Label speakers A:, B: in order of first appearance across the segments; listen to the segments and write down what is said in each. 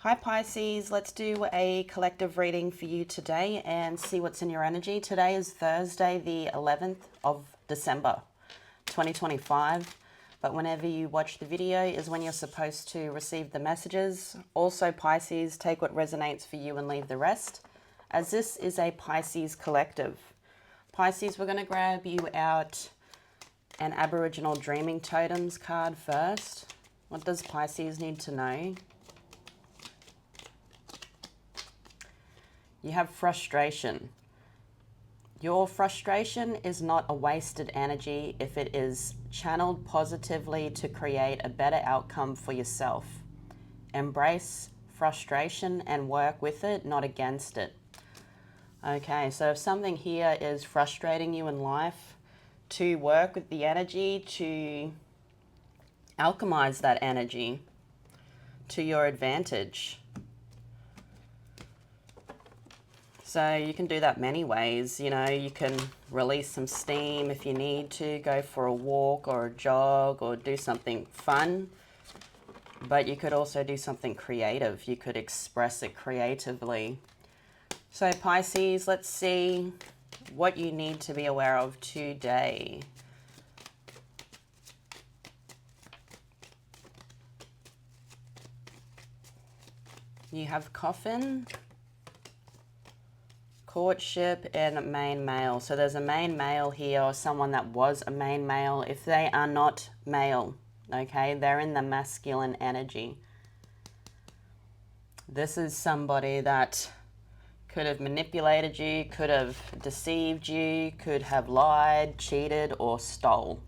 A: Hi Pisces, let's do a collective reading for you today and see what's in your energy. Today is Thursday, the 11th of December, 2025. But whenever you watch the video is when you're supposed to receive the messages. Also Pisces, take what resonates for you and leave the rest, as this is a Pisces collective. Pisces, we're going to grab you out an Aboriginal Dreaming Totems card first. What does Pisces need to know? You have frustration. Your frustration is not a wasted energy if it is channeled positively to create a better outcome for yourself. Embrace frustration and work with it, not against it. Okay, so if something here is frustrating you in life, to work with the energy to alchemize that energy to your advantage. So you can do that many ways. You know, you can release some steam if you need to, go for a walk or a jog or do something fun. But you could also do something creative. You could express it creatively. So Pisces, let's see what you need to be aware of today. You have coffin, courtship, and main male. So there's a main male here, or someone that was a main male. If they are not male, okay, they're in the masculine energy. This is somebody that could have manipulated you, could have deceived you, could have lied, cheated, or stole.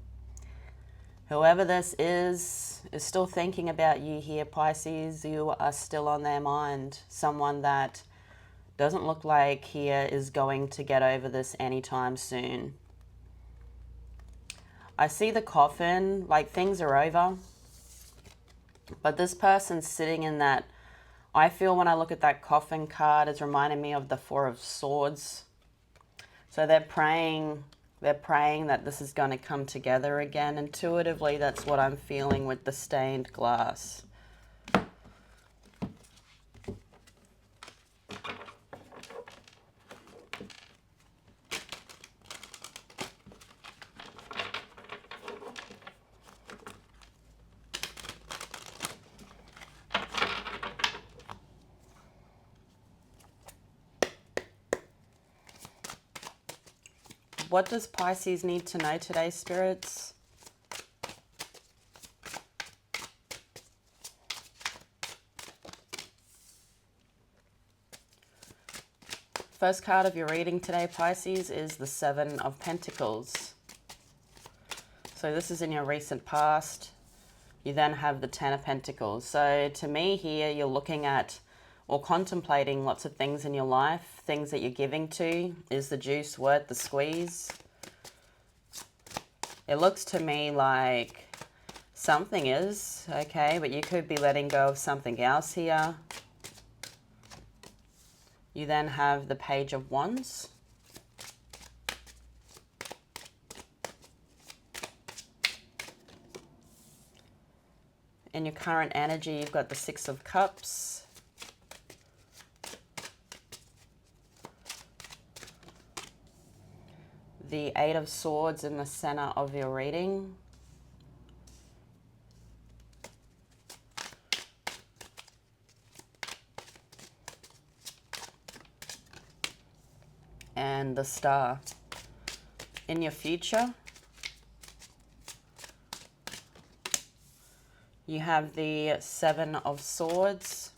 A: Whoever this is still thinking about you here, Pisces. You are still on their mind. Someone that doesn't look like here is going to get over this anytime soon. I see the coffin, like things are over. But this person's sitting in that, I feel when I look at that coffin card, it's reminding me of the Four of Swords. So they're praying that this is going to come together again. Intuitively, that's what I'm feeling with the stained glass. What does Pisces need to know today, spirits? First card of your reading today, Pisces, is the Seven of Pentacles. So this is in your recent past. You then have the Ten of Pentacles. So to me here, you're looking at or contemplating lots of things in your life, things that you're giving to. Is the juice worth the squeeze? It looks to me like something is, okay, but you could be letting go of something else here. You then have the Page of Wands. In your current energy, you've got the Six of Cups. The Eight of Swords in the center of your reading. And the Star. In your future, you have the Seven of Swords.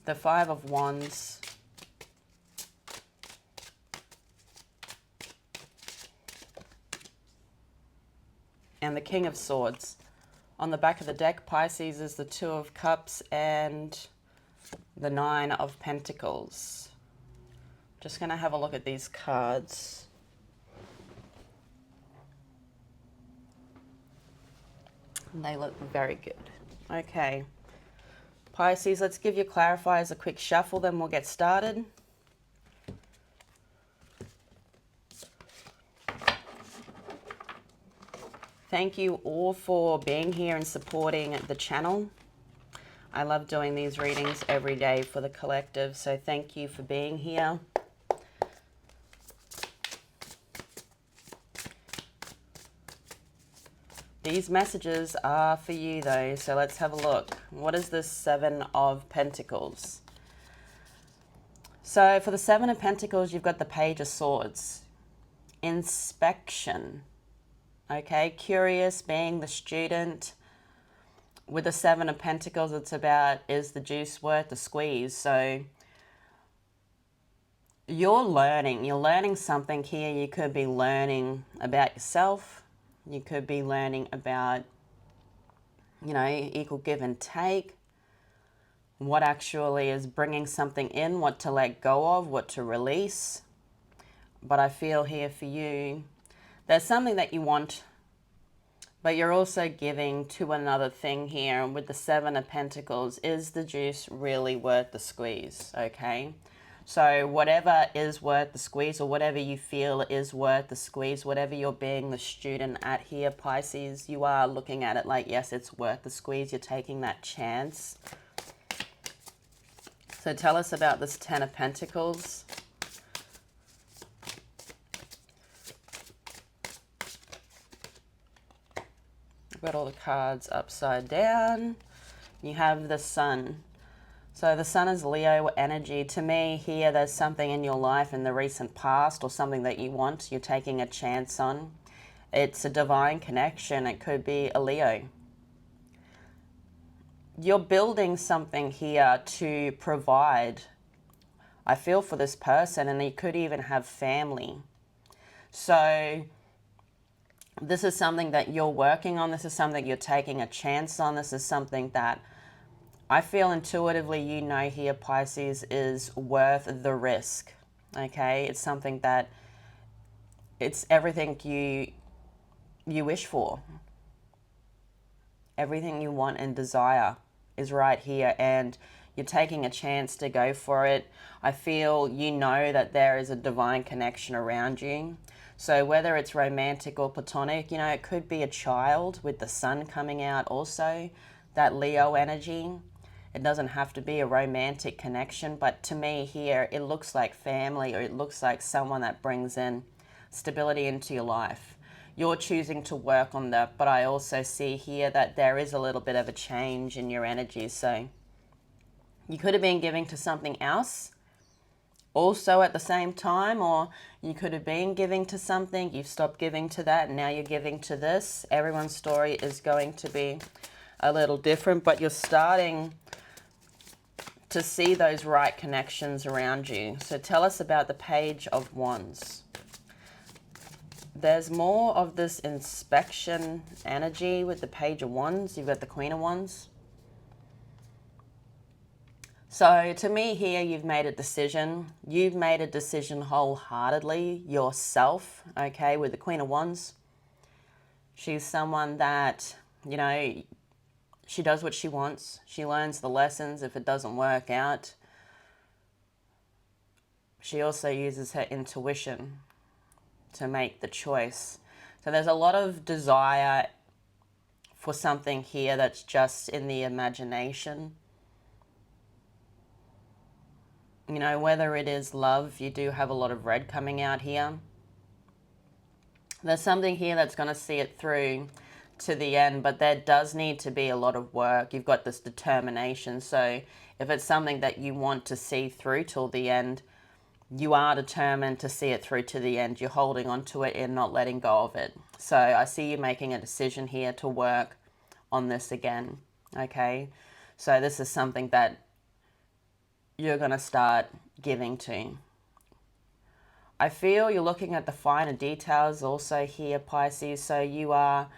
A: The Five of Wands. And the King of Swords. On the back of the deck, Pisces, is the Two of Cups and the Nine of Pentacles. Just going to have a look at these cards. And they look very good. Okay. Pisces, let's give your clarifiers a quick shuffle, then we'll get started. Thank you all for being here and supporting the channel. I love doing these readings every day for the collective, so thank you for being here. These messages are for you though, so let's have a look. What is this Seven of Pentacles? So for the Seven of Pentacles, you've got the Page of Swords. Inspection. Okay, curious, being the student. With the Seven of Pentacles, it's about, is the juice worth the squeeze? So you're learning something here. You could be learning about yourself. You could be learning about, equal give and take. What actually is bringing something in, what to let go of, what to release. But I feel here for you, there's something that you want, but you're also giving to another thing here. And with the Seven of Pentacles, is the juice really worth the squeeze? Okay. So whatever is worth the squeeze, or whatever you feel is worth the squeeze, whatever you're being the student at here, Pisces, you are looking at it like, yes, it's worth the squeeze. You're taking that chance. So tell us about this Ten of Pentacles. I've got all the cards upside down. You have the Sun. So the Sun is Leo energy. To me here, there's something in your life in the recent past, or something that you want, you're taking a chance on. It's a divine connection. It could be a Leo. You're building something here to provide, I feel, for this person, and you could even have family. So this is something that you're working on. This is something you're taking a chance on. This is something that I feel intuitively, here, Pisces, is worth the risk. Okay, it's something that it's everything you wish for. Everything you want and desire is right here, and you're taking a chance to go for it. I feel that there is a divine connection around you. So whether it's romantic or platonic, it could be a child with the Sun coming out also, that Leo energy. It doesn't have to be a romantic connection, but to me here, it looks like family, or it looks like someone that brings in stability into your life. You're choosing to work on that, but I also see here that there is a little bit of a change in your energy. So you could have been giving to something else also at the same time, or you could have been giving to something, you've stopped giving to that, and now you're giving to this. Everyone's story is going to be a little different, but you're starting to see those right connections around you. So tell us about the Page of Wands. There's more of this inspection energy with the Page of Wands. You've got the Queen of Wands. So to me here, you've made a decision. You've made a decision wholeheartedly yourself, okay, with the Queen of Wands. She's someone that, she does what she wants. She learns the lessons if it doesn't work out. She also uses her intuition to make the choice. So there's a lot of desire for something here that's just in the imagination. Whether it is love, you do have a lot of red coming out here. There's something here that's going to see it through to the end, but there does need to be a lot of work. You've got this determination. So if it's something that you want to see through till the end, you are determined to see it through to the end. You're holding on to it and not letting go of it. So I see you making a decision here to work on this again. Okay, so this is something that you're going to start giving to. I feel you're looking at the finer details also here, Pisces. So you are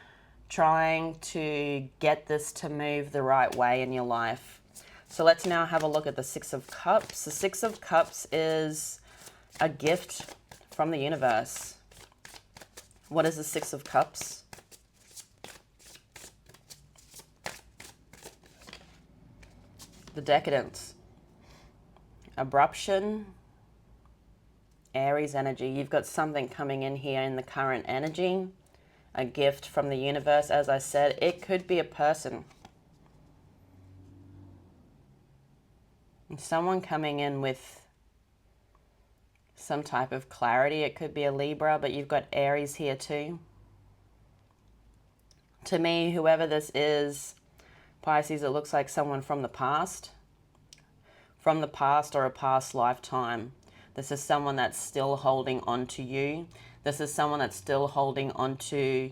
A: trying to get this to move the right way in your life. So let's now have a look at the Six of Cups. The Six of Cups is a gift from the universe. What is the Six of Cups? The Decadence. Abruption. Aries energy. You've got something coming in here in the current energy. a gift from the universe. As I said, it could be a person. Someone coming in with some type of clarity. It could be a Libra, but you've got Aries here too. To me, whoever this is, Pisces, it looks like someone from the past. From the past or a past lifetime. This is someone that's still holding on to you. This is someone that's still holding on to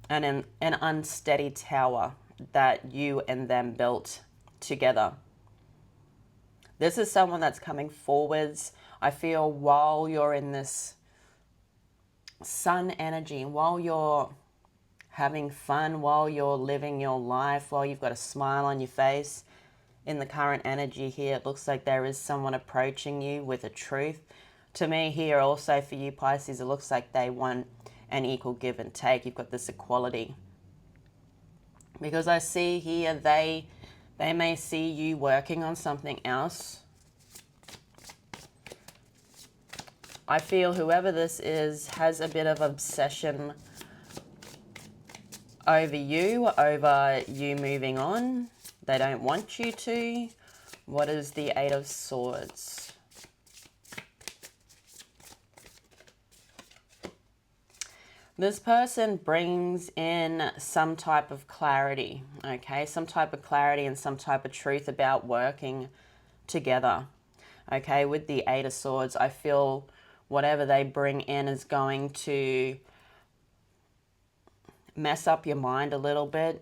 A: an unsteady tower that you and them built together. This is someone that's coming forwards. I feel while you're in this sun energy, while you're having fun, while you're living your life, while you've got a smile on your face, in the current energy here, it looks like there is someone approaching you with a truth. To me here also for you, Pisces, it looks like they want an equal give and take. You've got this equality. Because I see here they may see you working on something else. I feel whoever this is has a bit of obsession over you moving on. They don't want you to. What is the Eight of Swords? This person brings in some type of clarity, okay? Some type of clarity and some type of truth about working together, okay? With the Eight of Swords, I feel whatever they bring in is going to mess up your mind a little bit.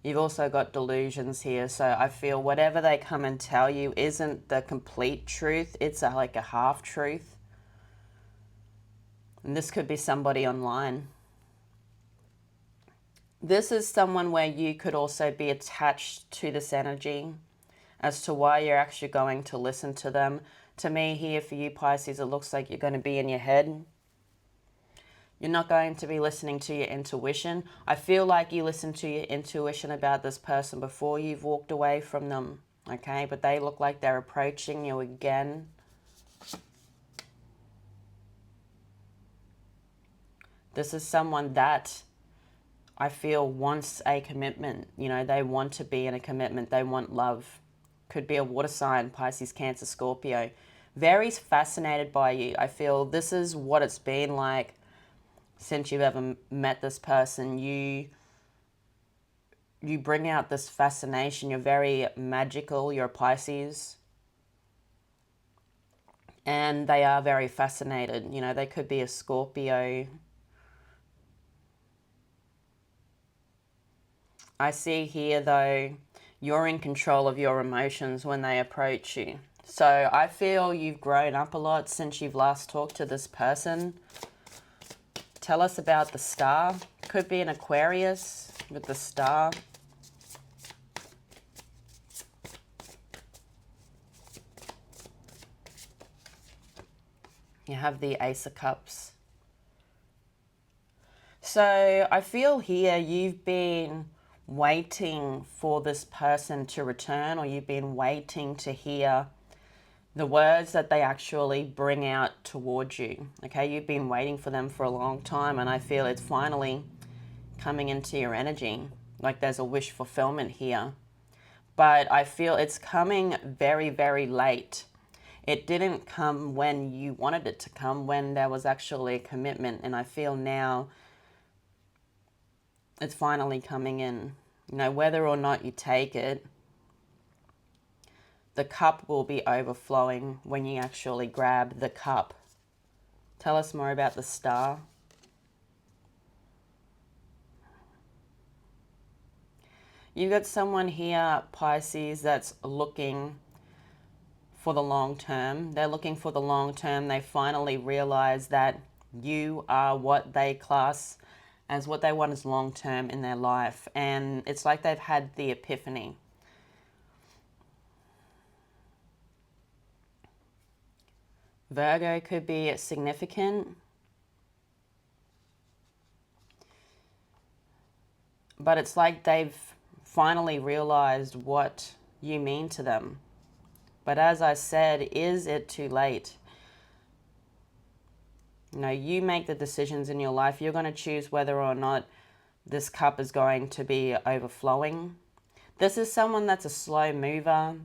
A: You've also got delusions here, so I feel whatever they come and tell you isn't the complete truth. It's like a half-truth. And this could be somebody online. This is someone where you could also be attached to this energy as to why you're actually going to listen to them. To me here for you, Pisces, it looks like you're going to be in your head. You're not going to be listening to your intuition. I feel like you listened to your intuition about this person before you've walked away from them, okay? But they look like they're approaching you again. This is someone that I feel wants a commitment. You know, they want to be in a commitment. They want love. Could be a water sign, Pisces, Cancer, Scorpio. Very fascinated by you. I feel this is what it's been like since you've ever met this person. You bring out this fascination. You're very magical. You're a Pisces. And they are very fascinated. You know, they could be a Scorpio. I see here, though, you're in control of your emotions when they approach you. So I feel you've grown up a lot since you've last talked to this person. Tell us about the star. Could be an Aquarius with the star. You have the Ace of Cups. So I feel here you've been waiting for this person to return, or you've been waiting to hear the words that they actually bring out towards you. Okay, you've been waiting for them for a long time, and I feel it's finally coming into your energy. Like there's a wish fulfillment here. But I feel it's coming very, very late. It didn't come when you wanted it to come, when there was actually a commitment. And I feel now it's finally coming in. You know, whether or not you take it, the cup will be overflowing when you actually grab the cup. Tell us more about the star. You've got someone here, Pisces, that's looking for the long term. They're looking for the long term. They finally realize that you are what they class as what they want as long term in their life. And it's like they've had the epiphany. Virgo could be significant. But it's like they've finally realized what you mean to them. But as I said, is it too late? You know, you make the decisions in your life. You're going to choose whether or not this cup is going to be overflowing. This is someone that's a slow mover.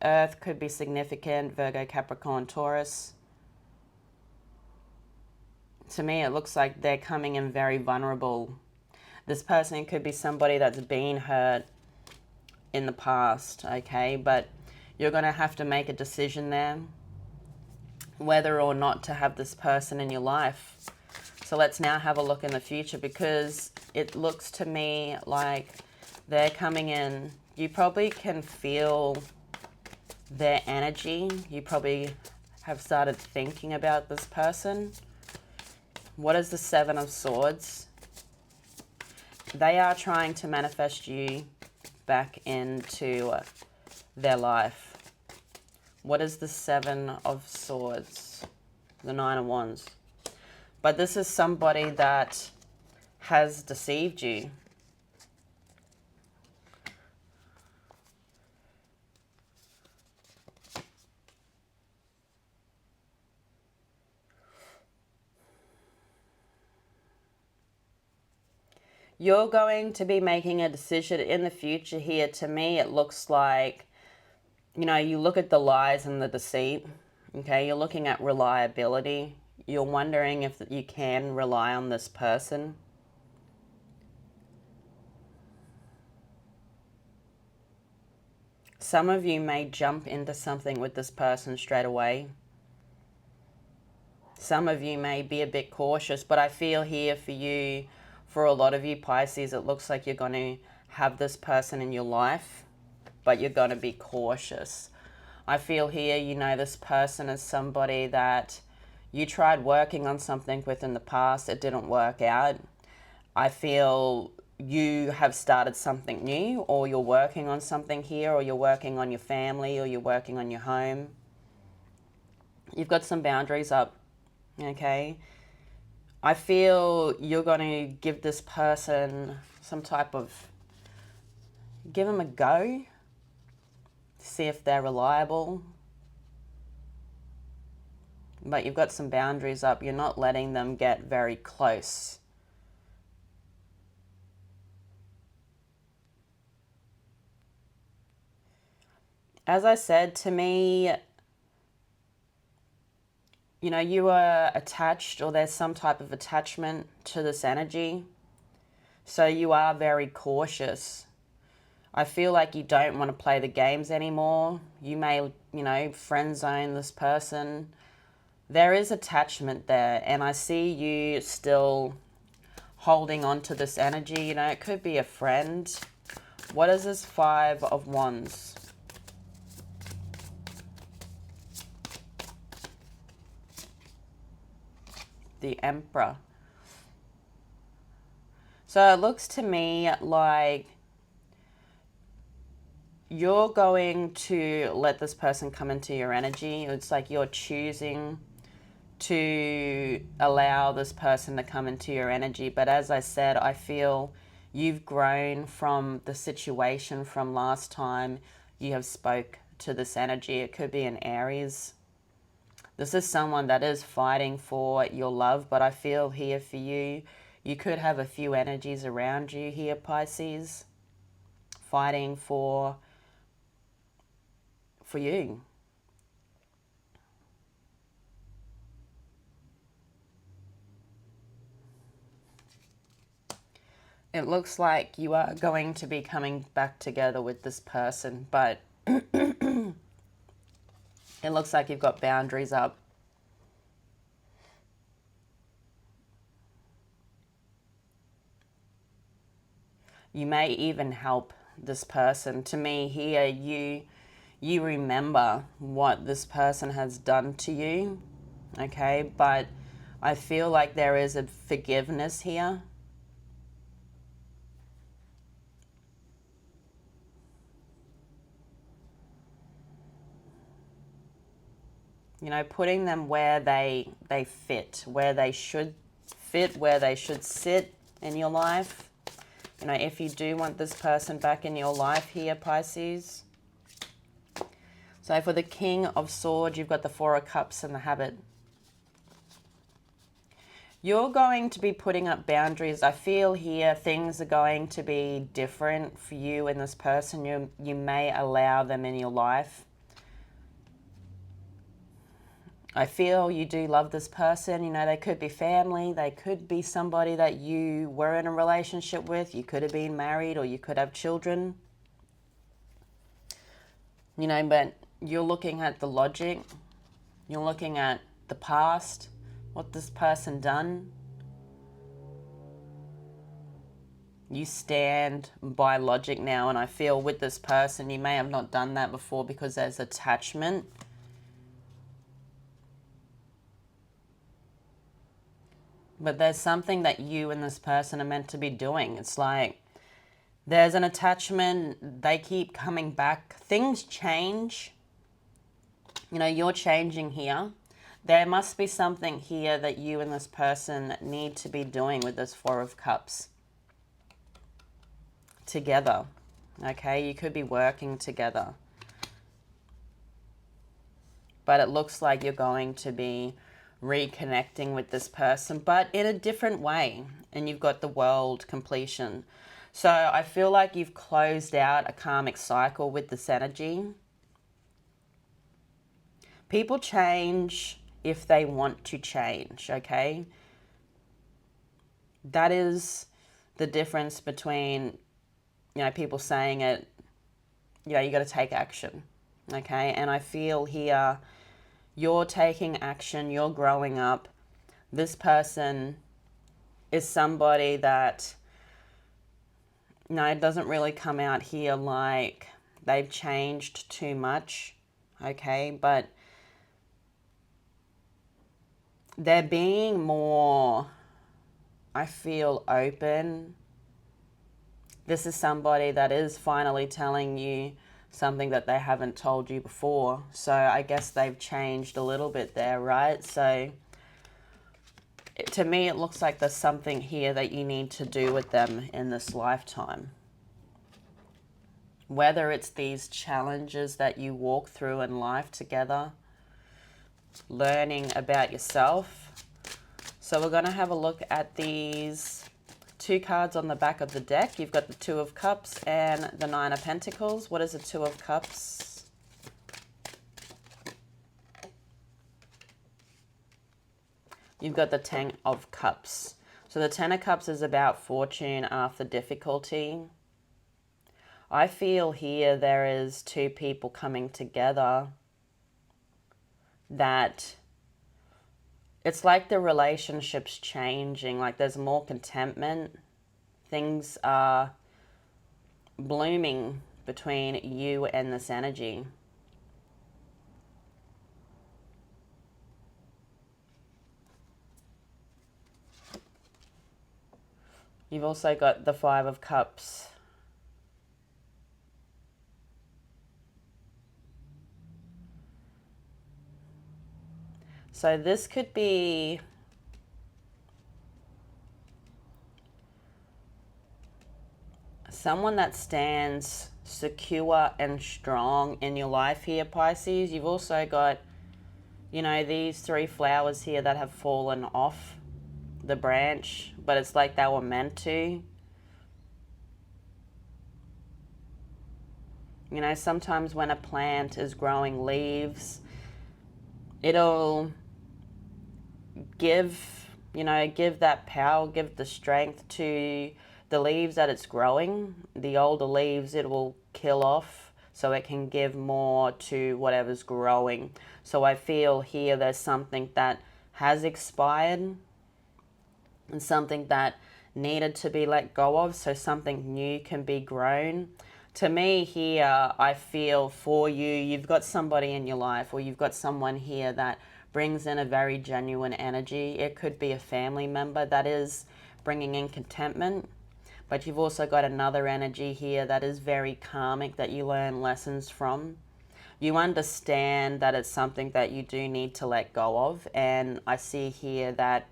A: Earth could be significant, Virgo, Capricorn, Taurus. To me, it looks like they're coming in very vulnerable. This person could be somebody that's been hurt in the past, okay? But you're going to have to make a decision there whether or not to have this person in your life. So let's now have a look in the future, because it looks to me like they're coming in. You probably can feel their energy. You probably have started thinking about this person. What is the Seven of Swords? They are trying to manifest you back into their life. What is the Seven of Swords? The Nine of Wands. But this is somebody that has deceived you. You're going to be making a decision in the future here. To me, it looks like, you know, you look at the lies and the deceit, okay? You're looking at reliability. You're wondering if you can rely on this person. Some of you may jump into something with this person straight away. Some of you may be a bit cautious, but I feel here for you, for a lot of you Pisces, it looks like you're going to have this person in your life, but you're going to be cautious. I feel here, you know, this person is somebody that you tried working on something with in the past. It didn't work out. I feel you have started something new, or you're working on something here, or you're working on your family, or you're working on your home. You've got some boundaries up, okay? I feel you're going to give this person some type of, give them a go, see if they're reliable. But you've got some boundaries up. You're not letting them get very close. As I said, to me, you know, you are attached, or there's some type of attachment to this energy. So you are very cautious. I feel like you don't want to play the games anymore. You may, you know, friend zone this person. There is attachment there, and I see you still holding on to this energy. You know, it could be a friend. What is this Five of Wands? The Emperor. So it looks to me like you're going to let this person come into your energy. It's like you're choosing to allow this person to come into your energy. But as I said, I feel you've grown from the situation from last time you have spoke to this energy. It could be an Aries. This is someone that is fighting for your love, but I feel here for you, you could have a few energies around you here, Pisces, fighting for you. It looks like you are going to be coming back together with this person, but it looks like you've got boundaries up. You may even help this person. To me here, you remember what this person has done to you, okay? But I feel like there is a forgiveness here. You know, putting them where they fit, where they should fit, where they should sit in your life. You know, if you do want this person back in your life here, Pisces. So for the King of Swords, you've got the Four of Cups and the Habit. You're going to be putting up boundaries. I feel here things are going to be different for you and this person. You may allow them in your life. I feel you do love this person. You know, they could be family. They could be somebody that you were in a relationship with. You could have been married or you could have children. You know, but you're looking at the logic. You're looking at the past, what this person done. You stand by logic now, and I feel with this person, you may have not done that before because there's attachment. But there's something that you and this person are meant to be doing. It's like there's an attachment, they keep coming back. Things change. You know, you're changing here. There must be something here that you and this person need to be doing with this Four of Cups together. Okay, you could be working together. But it looks like you're going to be reconnecting with this person, but in a different way. And you've got the World completion. So I feel like you've closed out a karmic cycle with this energy. People change if they want to change, okay? That is the difference between, you know, people saying it, you know, you got to take action, okay? And I feel here you're taking action, you're growing up. This person is somebody that, you know, it doesn't really come out here like they've changed too much, okay? But they're being more, I feel, open. This is somebody that is finally telling you something that they haven't told you before. So I guess they've changed a little bit there, right? So to me, it looks like there's something here that you need to do with them in this lifetime. Whether it's these challenges that you walk through in life together, learning about yourself. So we're going to have a look at these two cards on the back of the deck. You've got the Two of Cups and the Nine of Pentacles. What is the Two of Cups? You've got the Ten of Cups. So the Ten of Cups is about fortune after difficulty. I feel here there is two people coming together that it's like the relationship's changing, like there's more contentment. Things are blooming between you and this energy. You've also got the Five of Cups. So this could be someone that stands secure and strong in your life here, Pisces. You've also got, you know, these three flowers here that have fallen off the branch, but it's like they were meant to. You know, sometimes when a plant is growing leaves, it'll give, you know, give that power, give the strength to the leaves that it's growing. The older leaves it will kill off so it can give more to whatever's growing. So I feel here there's something that has expired and something that needed to be let go of so something new can be grown. To me here, I feel for you, you've got somebody in your life or you've got someone here that brings in a very genuine energy. It could be a family member that is bringing in contentment, but you've also got another energy here that is very karmic that you learn lessons from. You understand that it's something that you do need to let go of, and I see here that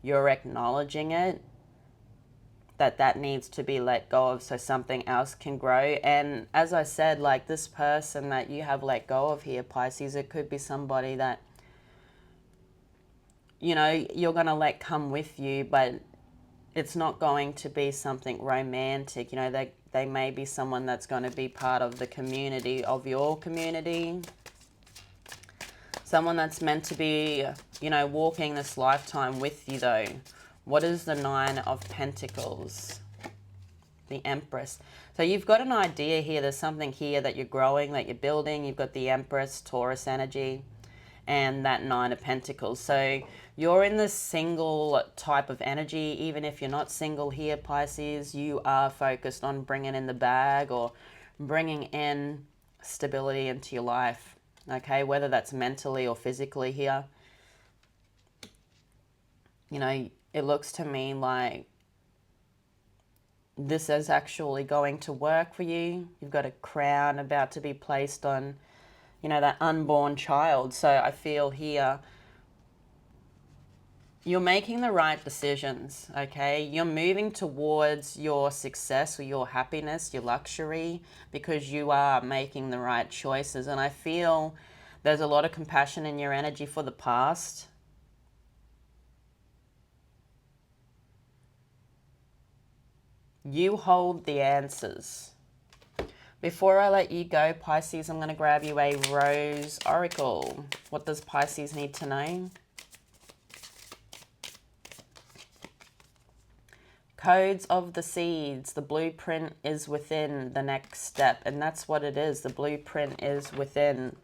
A: you're acknowledging it, that needs to be let go of so something else can grow. And as I said, like this person that you have let go of here, Pisces, it could be somebody that you know, you're going to let come with you, but it's not going to be something romantic. You know, they may be someone that's going to be part of the community, of your community. Someone that's meant to be, you know, walking this lifetime with you, though. What is the Nine of Pentacles? The Empress. So you've got an idea here. There's something here that you're growing, that you're building. You've got the Empress, Taurus energy, and that Nine of Pentacles. So you're in this single type of energy. Even if you're not single here, Pisces, you are focused on bringing in the bag or bringing in stability into your life. Okay, whether that's mentally or physically here. You know, it looks to me like this is actually going to work for you. You've got a crown about to be placed on, you know, that unborn child. So I feel here you're making the right decisions, okay? You're moving towards your success or your happiness, your luxury, because you are making the right choices. And I feel there's a lot of compassion in your energy for the past. You hold the answers. Before I let you go, Pisces, I'm going to grab you a Rose Oracle. What does Pisces need to know? Codes of the seeds. The blueprint is within. The next step. And that's what it is. The blueprint is within.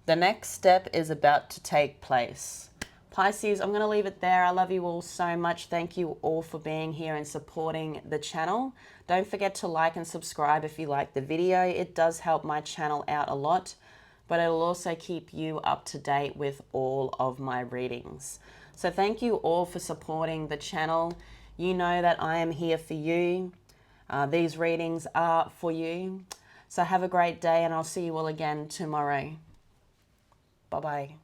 A: The next step is about to take place. Pisces, I'm going to leave it there. I love you all so much. Thank you all for being here and supporting the channel. Don't forget to like and subscribe if you like the video. It does help my channel out a lot, but it'll also keep you up to date with all of my readings. So thank you all for supporting the channel. You know that I am here for you. These readings are for you. So have a great day, and I'll see you all again tomorrow. Bye-bye.